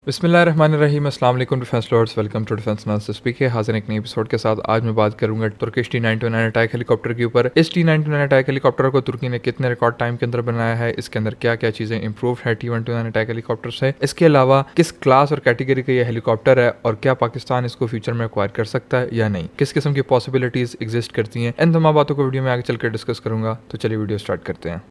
बिस्मिल्लाहिर्रहमानिर्रहीम। अस्सलाम वालेकुम defence lords, welcome to defence analysis. Speak है हाजिर एक नई एपिसोड के साथ। आज मैं बात करूंगा तुर्किश T-99 अटैक हेलीकॉप्टर के ऊपर। इस T-99 अटैक हेलीकॉप्टर को तुर्की ने कितने रिकॉर्ड टाइम के अंदर बनाया है, इसके अंदर क्या क्या चीज़ें इंप्रूव है T-129 अटैक हेलीकॉप्टर से, इसके अलावा किस क्लास और कैटेगरी का ये हेलीकॉप्टर है और क्या पाकिस्तान इसको फ्यूचर में एक्वायर कर सकता है या नहीं, किस किस्म की पॉसिबिलिटीज़ एग्जिस्ट करती हैं, इन तमाम बातों को वीडियो में आगे चलकर डिस्कस करूंगा। तो चलिए वीडियो स्टार्ट करते हैं।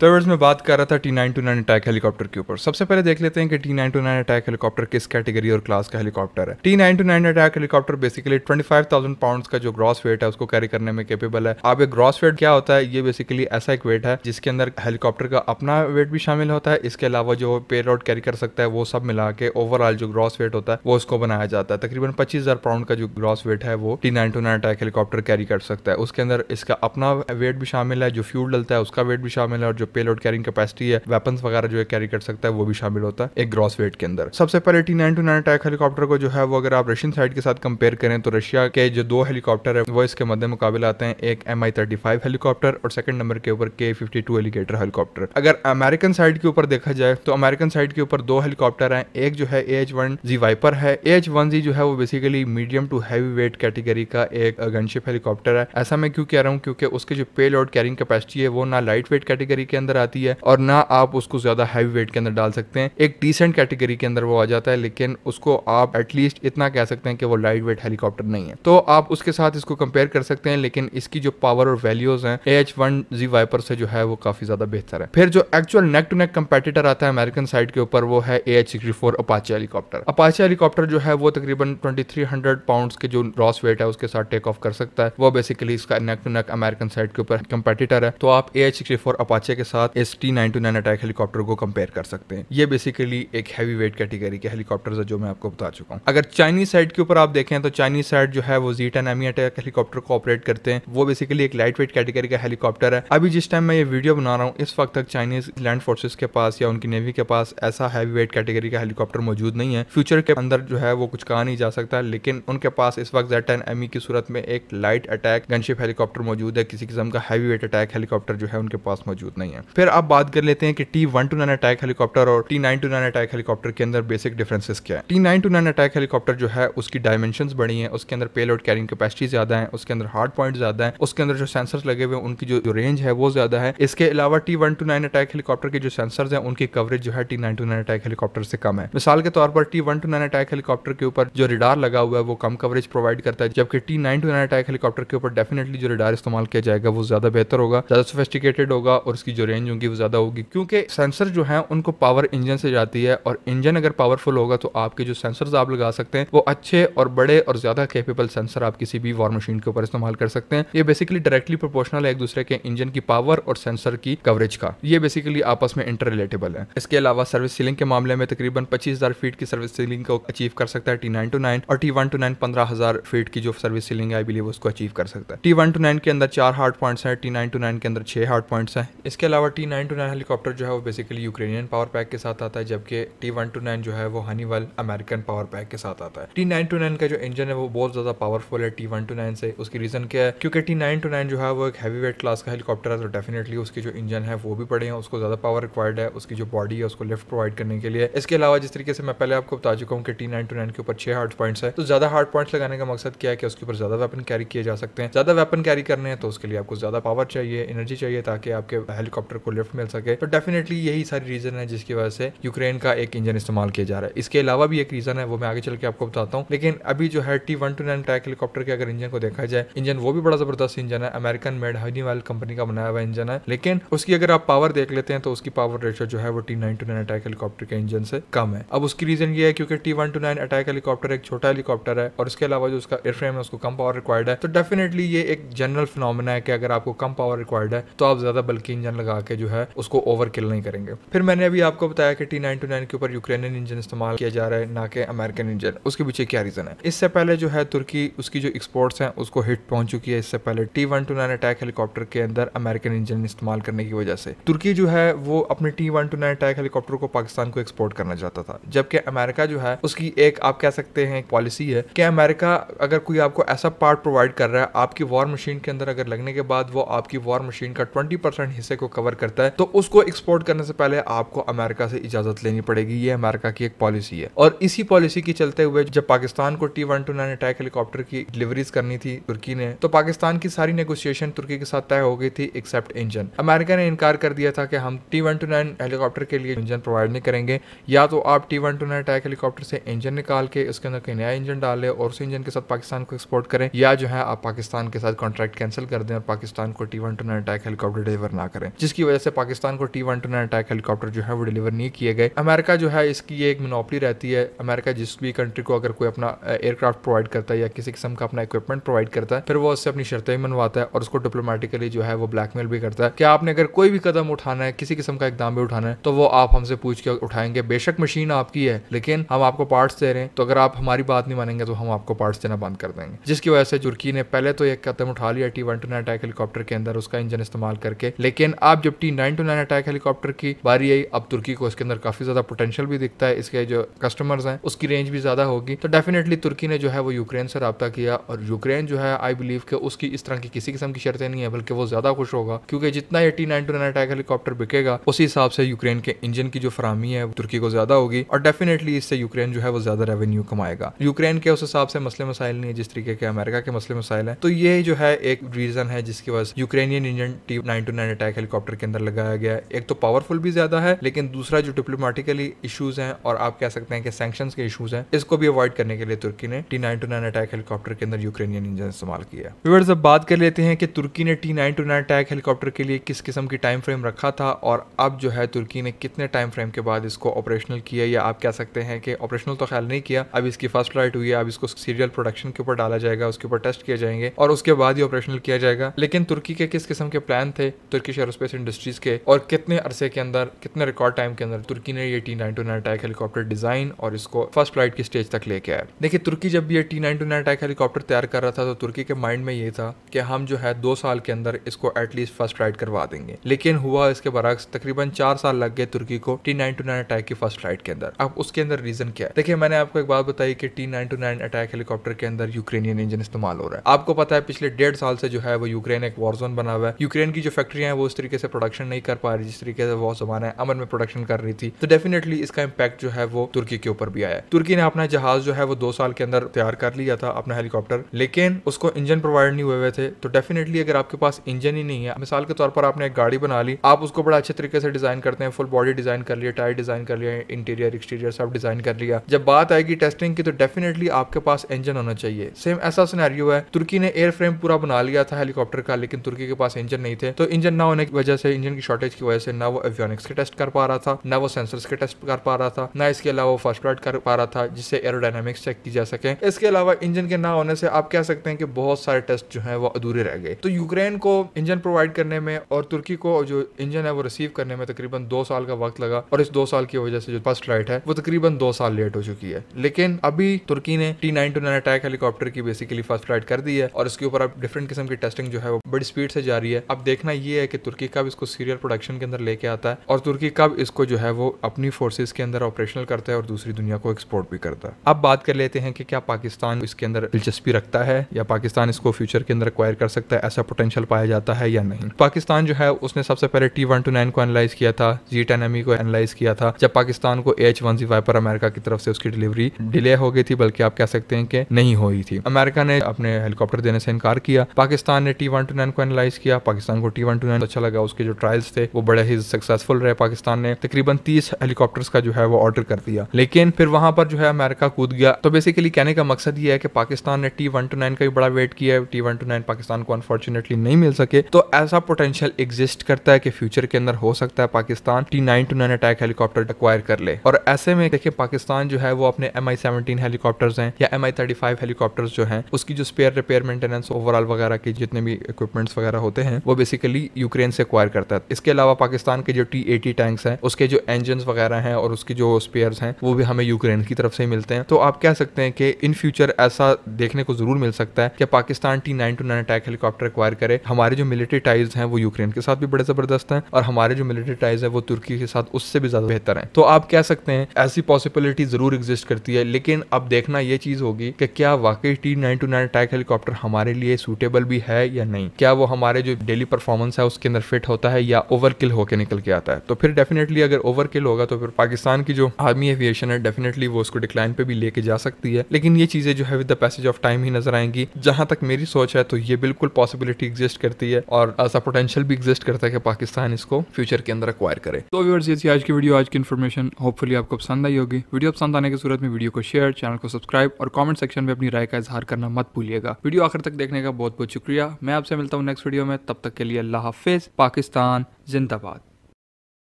तो वर्ड्स में बात कर रहा था T-99 अटैक हेलीकॉप्टर के ऊपर। सबसे पहले देख लेते हैं कि T-99 अटैक हेलीकॉप्टर किस कैटेगरी और क्लास का हेलीकॉप्टर है। T-99 attack helicopter basically 25,000 pounds का जो ग्रॉस वेट है उसको कैरी करने में केपेबल है। अब ये ग्रॉस वेट क्या होता है, ये बेसिकली ऐसा एक वेट है जिसके अंदर हेलीकॉप्टर का अपना वेट भी शामिल होता है, इसके अलावा जो पेलोड कैरी कर सकता है वो सब मिला के ओवरऑल जो ग्रॉस वेट होता है वो उसको बनाया जाता है। तकरीबन 25,000 पाउंड का जो ग्रॉस वेट है वो T-99 अटैक हेलीकॉप्टर कैरी कर सकता है। उसके अंदर इसका अपना वेट भी शामिल है, जो फ्यूल डलता है उसका वेट भी शामिल है, और जो पेलोड कैरिंग कैपेसिटी है, वेपन्स वगैरह जो है कैरी कर सकता है वो भी शामिल होता है एक ग्रॉस वेट के अंदर। सबसे पहले T-99 अटैक हेलीकॉप्टर को जो है वो अगर आप रशियन साइड के साथ कंपेयर करें तो रशिया के जो दो हेलीकॉप्टर है वो इसके मध्य मुकाबले आते हैं, एक Mi-35 हेलीकॉप्टर और सेकंड नंबर के ऊपर K-52 एलिगेटर हेलीकॉप्टर। अगर अमेरिकन साइड के ऊपर देखा जाए तो अमेरिकन साइड के ऊपर दो हेलीकॉप्टर हैं, एक जो है AH-1Z वाइपर है। AH-1Z जो है वो basically medium to heavy weight category का एक गनशिप हेलीकॉप्टर है। ऐसा मैं क्यों कह रहा हूँ, क्योंकि उसके जो पेलोड कैरिंग कैपेसिटी है वो ना लाइट वेट कैटेगरी के अंदर आती है और ना आप उसको ज्यादा हैवी वेट के अंदर डाल सकते हैं। एक डिसेंट कैटेगरी के अंदर वो आ जाता है, लेकिन उसको आप एटलीस्ट इतना कह सकते हैं कि वो लाइट वेट हेलीकॉप्टर नहीं है। तो आप उसके साथ इसको कंपेयर कर सकते हैं, लेकिन इसकी जो पावर और वैल्यूज हैं AH-1Z वाइपर से जो है वो काफी ज्यादा बेहतर है। फिर जो actual neck to neck competitor आता है अमेरिकन साइड के ऊपर वो है AH-64 Apache helicopter. Apache helicopter जो है वो तकरीबन 2300 पाउंड के जो ग्रॉस वेट है उसके साथ टेक ऑफ कर सकता है। वो बेसिकली इसका neck to neck American side के ऊपर कंपेटिटर है। तो आप AH-64 अपाचे के साथ इस T-99 अटैक हेलीकॉप्टर को कंपेयर कर सकते हैं। ये बेसिकली एक हैवी वेट कैटेगरी के हेलीकॉप्टर है जो मैं आपको बता चुका हूं। अगर चाइनीज साइड के ऊपर आप देखें तो चाइनीज साइड जो है वो Z-10 अटैक हेलीकॉप्टर को ऑपरेट करते हैं। वो बेसिकली एक लाइट वेट कैटेगरी का हेलीकॉप्टर है। अभी जिस टाइम मैं ये वीडियो बना रहा हूँ इस वक्त तक चाइनीज लैंड फोर्सेस के पास या उनकी नेवी के पास ऐसा हैवी वेट कैटेगरी का हेलीकॉप्टर मौजूद नहीं है। फ्यूचर के अंदर जो है वो कुछ कहा नहीं जा सकता, लेकिन उनके पास इस वक्त Z-10 की सूरत में एक लाइट अटैक गनशिप हेलीकॉप्टर मौजूद है। किसी किस्म का हैवी वेट अटैक हेलीकॉप्टर जो है उनके पास मौजूद नहीं है। फिर आप बात कर लेते हैं कि T-129 अटैक हेलीकॉप्टर और T-929 अटैक हेलीकॉप्टर के अंदर बेसिक डिफरेंसेस क्या है। T-929 अटैक हेलीकॉप्टर जो है उसकी डायमेंशंस बड़ी हैं, उसके अंदर पेलोड कैरिंग कैपेसिटी ज्यादा है, उसके अंदर हार्ड पॉइंट ज्यादा है, उसके अंदर जो सेंसर्स लगे हुए हैं उनकी जो रेंज है वो ज्यादा है। इसके अलावा T-129 अटैक हेलीकॉप्टर के जो सेंसर्स हैं उनकी कवरेज जो है T-929 अटैक हेलीकॉप्टर से कम है। मिसाल के तौर पर T-129 अटैक हेलीकॉप्टर के ऊपर जो रडार लगा हुआ है वो कम कवरेज प्रोवाइड करता है, जबकि T-929 अटैक हेलीकॉप्टर के ऊपर डेफिनेटली जो रडार इस्तेमाल किया जाएगा वो ज्यादा बेहतर होगा, ज्यादा सोफिस्टिकेटेड होगा और उसकी जो रेंज होगी वो ज्यादा होगी, क्योंकि सेंसर जो है उनको पावर इंजन से जाती है और इंजन अगर पावरफुल होगा तो आपके जो सेंसर्स आप लगा सकते हैं वो अच्छे और बड़े और ज्यादा कैपेबल सेंसर आप किसी भी वॉर मशीन के ऊपर इस्तेमाल कर सकते हैं। ये बेसिकली डायरेक्टली प्रोपोर्शनल है एक दूसरे के इंजन की पावर और सेंसर की कवरेज का। ये बेसिकली आपस में इंटर रिलेटेबल है। इसके अलावा सर्विस सीलिंग के मामले में तकरीबन 25,000 फीट की सर्विस सीलिंग को अचीव कर सकता है T-929 और T-129 15,000 फीट की जो सर्विस सीलिंग है आई बिलीव उसको अचीव कर सकता है। T-129 के अंदर 4 हार्ड पॉइंट्स हैं, T-929 के अंदर 6 हार्ड पॉइंट्स हैं। इसके अलावा T-929 हेलीकॉप्टर जो है वो बेसिकली यूक्रेनियन पावर पैक के साथ आता है, जबकि T-129 जो है वो हनीवेल अमेरिकन पावर पैक के साथ आता है। T-929 का जो इंजन है वो बहुत ज्यादा पावरफुल है T-129 से। उसकी रीजन क्या है, क्योंकि T-929 जो है वो एक हैवी वेट क्लास का हेलीकॉप्टर है, तो डेफिनेटली उसके जो इंजन है वो भी बड़े हैं, उसको ज्यादा पावर रिक्वायर्ड है उसकी जो बॉडी है उसको लिफ्ट प्रोवाइड करने के लिए। इसके अलावा जिस तरीके से मैं पहले आपको बता चुका हूँ कि T-929 के ऊपर 6 हार्ड पॉइंट्स है, तो ज्यादा हार्ड पॉइंट्स लगाने का मकसद क्या है कि उसके ऊपर ज्यादा वेपन कैरी किए जा सकते हैं। ज्यादा वेपन कैरी करने हैं तो उसके लिए आपको ज्यादा पावर चाहिए, एनर्जी चाहिए ताकि आपके हेलीकॉप्टर को लिफ्ट मिल सके। तो डेफिनेटली यही सारी रीजन है जिसकी वजह से यूक्रेन का एक इंजन इस्तेमाल किया जा रहा है। इसके अलावा भी एक रीजन है वो मैं आगे चल के आपको बताता हूँ, लेकिन अभी जो है T-129 अटैक हेलीकॉप्टर के अगर इंजन को देखा जाए, इंजन वो भी बड़ा जबरदस्त इंजन है, अमेरिकन मेड हनीवेल कंपनी का बनाया हुआ इंजन है, लेकिन उसकी अगर आप पावर देख लेते हैं तो उसकी पावर रेशियो जो है वो T-929 अटैक हेलीकॉप्टर के इंजन से कम है। अब उसकी रीजन ये है क्योंकि T-129 अटैक हेलीकॉप्टर एक छोटा हेलीकॉप्टर है और इसके अलावा जो उसका एयरफ्रेम है उसको कम पावर रिक्वायर्ड है। तो डेफिनेटली ये एक जनरल फिनोमेना है कि अगर आपको कम पावर रिक्वायर्ड है तो आप ज्यादा बल्कि इंजन लगा लगा के जो है उसको ओवरकिल नहीं करेंगे। फिर मैंने अभी आपको बताया कि T929 के ऊपर यूक्रेनियन इंजन इस्तेमाल किया जा रहा है ना कि अमेरिकन इंजन। उसके पीछे क्या रीजन है? इससे पहले जो है तुर्की उसकी जो एक्सपोर्ट्स हैं उसको हिट पहुंच चुकी है। इससे पहले T129 अटैक हेलीकॉप्टर के अंदर अमेरिकन इंजन इस्तेमाल करने की वजह से तुर्की जो है वो अपने T129 अटैक हेलीकॉप्टर को पाकिस्तान को एक्सपोर्ट करना चाहता था, जबकि अमेरिका जो है उसकी एक आप कह सकते हैं पॉलिसी है कि अमेरिका अगर कोई आपको ऐसा पार्ट प्रोवाइड कर रहा है आपकी वॉर मशीन के अंदर, अगर लगने के बाद वो आपकी वॉर मशीन का 20% हिस्से को कवर करता है तो उसको एक्सपोर्ट करने से पहले आपको अमेरिका से इजाजत लेनी पड़ेगी। ये अमेरिका की एक पॉलिसी है और इसी पॉलिसी की चलते हुए जब पाकिस्तान को T129 अटैक हेलीकॉप्टर की डिलीवरीज करनी थी तुर्की ने, तो पाकिस्तान की सारी नेगोशिएशन तुर्की के साथ तय हो गई थी एक्सेप्ट इंजन। अमेरिका ने इनकार कर दिया था कि हम T129 हेलीकॉप्टर के लिए इंजन प्रोवाइड नहीं करेंगे, या तो आप T129 अटैक हेलीकॉप्टर से इंजन निकाल के उसके अंदर कोई नया इंजन डाल ले और उस इंजन के साथ पाकिस्तान को एक्सपोर्ट करें, या जो है आप पाकिस्तान के साथ कॉन्ट्रैक्ट कैंसिल कर दें और पाकिस्तान को T129 अटैक हेलीकॉप्टर डिलीवर ना करें, जिसकी वजह से पाकिस्तान को T129 अटैक हेलीकॉप्टर जो है वो डिलीवर नहीं किए गए। अमेरिका जो है इसकी एक मोनोपोली रहती है। अमेरिका जिस भी कंट्री को अगर कोई अपना एयरक्राफ्ट प्रोवाइड करता है या किसी किस्म का अपना इक्विपमेंट प्रोवाइड करता है, फिर वो उससे अपनी शर्तें मनवाता है और उसको डिप्लोमेटिकली जो है वो ब्लैकमेल भी करता है कि आपने अगर कोई भी कदम उठाना है, किसी किस्म का इकदाम भी उठाना है, तो वो आप हमसे पूछ के उठाएंगे। बेशक मशीन आपकी है लेकिन हम आपको पार्ट्स दे रहे हैं, तो अगर आप हमारी बात नहीं मानेंगे तो हम आपको पार्ट्स देना बंद कर देंगे। जिसकी वजह से तुर्की ने पहले तो एक कदम उठा लिया T129 अटैक हेलीकॉप्टर के अंदर उसका इंजन इस्तेमाल करके, लेकिन अब जब T929 अटैक हेलीकॉप्टर की बारी आई, अब तुर्की को इसके अंदर काफी ज्यादा पोटेंशियल भी दिखता है, इसके जो कस्टमर्स हैं उसकी रेंज भी ज्यादा होगी, तो डेफिनेटली तुर्की ने जो है वो यूक्रेन से रब्ता किया और यूक्रेन जो है आई बिलीव कि उसकी इस तरह की किसी किस्म की शर्तें नहीं है, बल्कि वो ज्यादा खुश होगा क्योंकि जितना ये T929 अटैक हेलीकॉप्टर बिकेगा उसी हिसाब से यूक्रेन के इंजन की जो फराहमी है तुर्की को ज्यादा होगी और डेफिनेटली इससे यूक्रेन जो है वो ज्यादा रेवेन्यू कमाएगा। यूक्रेन के उस हिसाब से मसले मसाइल नहीं है जिस तरीके के अमेरिका के मसले मसाइल है, तो ये जो है एक रीजन है जिसकी वजह से Ukrainian engine T929 attack helicopter के अंदर लगाया गया है। एक तो पावरफुल भी ज्यादा है, लेकिन दूसरा जो डिप्लोमेटिकली इश्यूज हैं और आप कह सकते हैं कि सैंक्शंस के इश्यूज हैं, इसको भी अवॉइड करने के लिए तुर्की ने T929 अटैक हेलीकॉप्टर के अंदर यूक्रेनियन इंजन इस्तेमाल किया। व्यूअर्स, अब बात कर लेते हैं कि तुर्की ने T929 अटैक हेलीकॉप्टर के लिए किस किस्म की टाइम फ्रेम रखा था और अब जो है तुर्की ने कितने टाइम फ्रेम के बाद इसको ऑपरेशनल किया, या आप कह सकते हैं कि ऑपरेशनल तो ख्याल नहीं किया, अब इसकी फर्स्ट फ्लाइट हुई है, अब इसको सीरियल प्रोडक्शन के ऊपर डाला जाएगा, उसके ऊपर टेस्ट किए जाएंगे और उसके बाद ही ऑपरेशनल किया जाएगा। लेकिन तुर्की के किस किस्म के प्लान थे तुर्किश एरोस्पेस इंडस्ट्रीज के और कितने अरसे के अंदर, कितने रिकॉर्ड टाइम के अंदर तुर्की ने ये T929 अटैक हेलीकॉप्टर डिजाइन और इसको फर्स्ट फ्लाइट की स्टेज तक लेके आया। देखिए, तुर्की जब ये T929 अटैक हेलीकॉप्टर तैयार कर रहा था तो तुर्की के माइंड में ये था कि हम जो है 2 साल के अंदर इसको एटलीस्ट फर्स्ट फ्लाइट करवा देंगे, लेकिन हुआ इसके बरक्स। तकरीबन 4 साल लग गए तुर्की को T929 अटैक की फर्स्ट फ्लाइट के अंदर। अब उसके अंदर रीजन क्या है? देखिए, मैंने आपको एक बात बताई कि T929 अटैक हेलीकॉप्टर के अंदर यूक्रेनियन इंजन इस्तेमाल हो रहा है। आपको पता है पिछले 1.5 साल से जो है वो यूक्रेन एक वॉर जोन बना हुआ है। यूक्रेन की जो फैक्ट्रियां हैं वो उस तरीके से प्रोडक्शन नहीं कर पा रही जिस तरीके से वो जमाना अमन में प्रोडक्शन कर रही थी, तो डेफिनेटली इसका इंपैक्ट जो है वो तुर्की के ऊपर भी आया। तुर्की ने अपना जहाज जो है वो 2 साल के अंदर तैयार कर लिया था, अपना हेलीकॉप्टर, लेकिन उसको इंजन प्रोवाइड नहीं हुए थे। तो डेफिनेटली अगर आपके पास इंजन ही नहीं है, मिसाल के तौर पर आपने एक गाड़ी बना ली, आप उसको बड़ा अच्छे तरीके से डिजाइन करते हैं, फुल बॉडी डिजाइन कर लिया, टायर डिजाइन कर लिया, इंटीरियर एक्सटीरियर सब डिजाइन कर लिया, जब बात आएगी टेस्टिंग की तो डेफिनेटली आपके पास इंजन होना चाहिए। सेम ऐसा सिनेरियो है, तुर्की ने एयर फ्रेम पूरा बना लिया था हेलीकॉप्टर का, लेकिन तुर्की के पास इंजन नहीं थे, तो इंजन ना होने की वजह से, इंजन की शॉर्टेज की वजह से ना वो एवियोनिक्स के टेस्ट कर पा रहा था, ना वो सेंसर्स के टेस्ट कर पा रहा था, ना इसके अलावा वो फर्स्ट फ्लाइट कर पा रहा था जिससे एरोडायनामिक्स चेक की जा सके। इसके अलावा इंजन के ना होने से आप कह सकते हैं कि बहुत सारे टेस्ट जो है वो अधूरे रह गए। तो यूक्रेन को इंजन प्रोवाइड करने में और तुर्की को जो इंजन है वो रिसीव करने में तकरीबन 2 साल का वक्त लगा और इस 2 साल की वजह से जो फर्स्ट फ्लाइट है वो तकरीबन 2 साल लेट हो चुकी है। लेकिन अभी तुर्की ने T929 अटैक हेलीकॉप्टर की बेसिकली फर्स्ट फ्लाइट कर दी है और इसके ऊपर अब डिफरेंट किस्म की टेस्टिंग जो है वो बड़ी स्पीड से जारी है। अब देखना ये है कि तुर्की कब इसको सीरियल प्रोडक्शन के अंदर लेके आता है और तुर्की कब इसको जो है वो अपनी फोर्सेस के अंदर ऑपरेशनल करता है और दूसरी दुनिया को एक्सपोर्ट भी करता है। अब बात कर लेते हैं कि क्या पाकिस्तान इसके अंदर दिलचस्पी रखता है या पाकिस्तान इसको फ्यूचर के अंदर एक्वायर कर सकता है, ऐसा पोटेंशियल पाया जाता है या नहीं। पाकिस्तान जो है उसने सबसे पहले T129 को एनालाइज किया था, G10ME को एनालाइज किया था, जब पाकिस्तान को H-1Z वाइपर अमेरिका की तरफ से उसकी डिलीवरी डिले हो गई थी, बल्कि आप कह सकते हैं कि नहीं हुई थी। अमेरिका ने अपने हेलीकॉप्टर देने से इनकार किया, पाकिस्तान ने T129 को एनालाइज किया, पाकिस्तान को T129 अच्छा लगा, उसके जो ट्रायल्स थे वो बड़े ही सक्सेसफुल रहे। पाकिस्तान ने तकरीबन 30 हेलीकॉप्टर्स का जो है वो ऑर्डर कर दिया, लेकिन फिर वहां पर जो है अमेरिका कूद गया। तो बेसिकली कहने का मकसद ये है कि पाकिस्तान ने T129 का भी बड़ा वेट किया है, T129 पाकिस्तान को अनफॉर्चुनेटली नहीं मिल सके, तो ऐसा पोटेंशियल एग्जिस्ट करता है कि फ्यूचर के अंदर हो सकता है Pakistan T929 attack helicopter acquire कर ले। और ऐसे में देखिए पाकिस्तान जो है वो अपने Mi-17 हेलीकॉप्टर्स हैं या Mi-35 हेलीकॉप्टर्स जो हैं उसकी जो स्पेयर रिपेयर मेंटेनेंस ओवरऑल वगैरह के जितने भी इक्विपमेंट्स वगैरह होते हैं वो बेसिकली यूक्रेन से एक्वायर एक्वायर करता है। इसके अलावा पाकिस्तान के जो T-80 टैंक्स हैं, उसके जो इंजन वगैरह हैं और उसकी जो स्पेयर्स हैं वो भी हमें यूक्रेन की तरफ से मिलते हैं। तो आप कह सकते हैं कि इन फ्यूचर ऐसा देखने को जरूर मिल सकता है कि Pakistan T-929 attack helicopter acquire करे। हमारे जो मिलिट्री टाइज हैं वो यूक्रेन के साथ भी बड़े जबरदस्त हैं और हमारे जो मिलिट्री टाइज है वो तुर्की के साथ उससे भी ज्यादा बेहतर हैं। तो आप कह सकते हैं ऐसी पॉसिबिलिटी जरूर एग्जिस्ट करती है, लेकिन अब देखना ये चीज होगी कि क्या वाकई T-929 अटैक हेलीकॉप्टर हमारे लिए सूटेबल भी है या नहीं, क्या वो हमारे जो डेली परफॉर्मेंस है उसके अंदर फिट होता है या ओवरकिल होकर निकल के आता है। तो फिर डेफिनेटली अगर ओवरकिल होगा तो फिर पाकिस्तान की जो आर्मी एविएशन है डेफिनेटली वो उसको डिक्लाइन पे भी लेके जा सकती है। लेकिन ये चीजें जो है with the passage of time ही नजर आएंगी। जहां तक मेरी सोच है तो ये बिल्कुल पॉसिबिलिटी एग्जिस्ट करती है और ऐसा पोटेंशियल भी एग्जिस्ट करता है कि पाकिस्तान इसको फ्यूचर के अंदर एक्वायर करे। तो व्यूअर्स, ये थी आज की वीडियो, आज की इन्फॉर्मेशन। होपफुली आपको पसंद आई होगी। वीडियो पसंद आने की सूरत में वीडियो को शेयर, चैनल को सब्सक्राइब और कमेंट सेक्शन में अपनी राय का इजहार करना मत भूलिएगा। वीडियो आखिर तक देखने का बहुत बहुत शुक्रिया। मैं आपसे मिलता हूँ नेक्स्ट वीडियो में, तब तक के लिए अल्लाह हाफिज। पाकिस्तान जिंदाबाद।